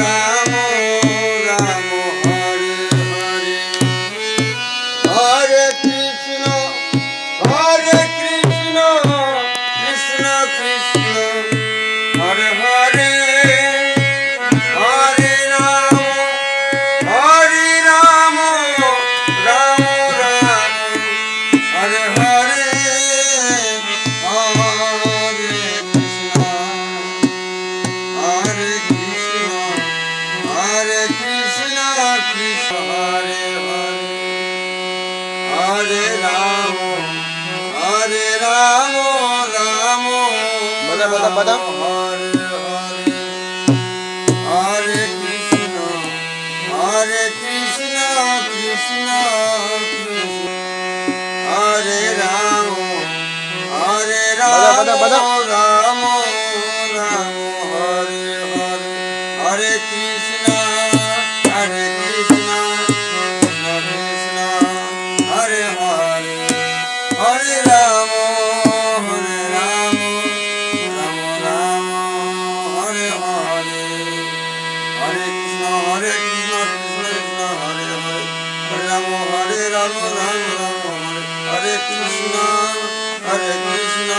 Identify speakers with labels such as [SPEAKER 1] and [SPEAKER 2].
[SPEAKER 1] Ram Ram Hare Hare Hare Krishna Krishna Krishna Hare Hare Hare Ram Ram Ram Hare Hare Hare Krishna Krishna Krishna Hare Hare Hare Ram Ram Hare Hare Hare Krishna Krishna Krishna Hare Ram Ram Ram Hare Hare Hare Krishna Krishna Krishna Hare Hare Hare Ram Ram Ram Hare Hare Hare Krishna Krishna Krishna Hare Hare Hare Ram Ram Ram Hare Hare Krishna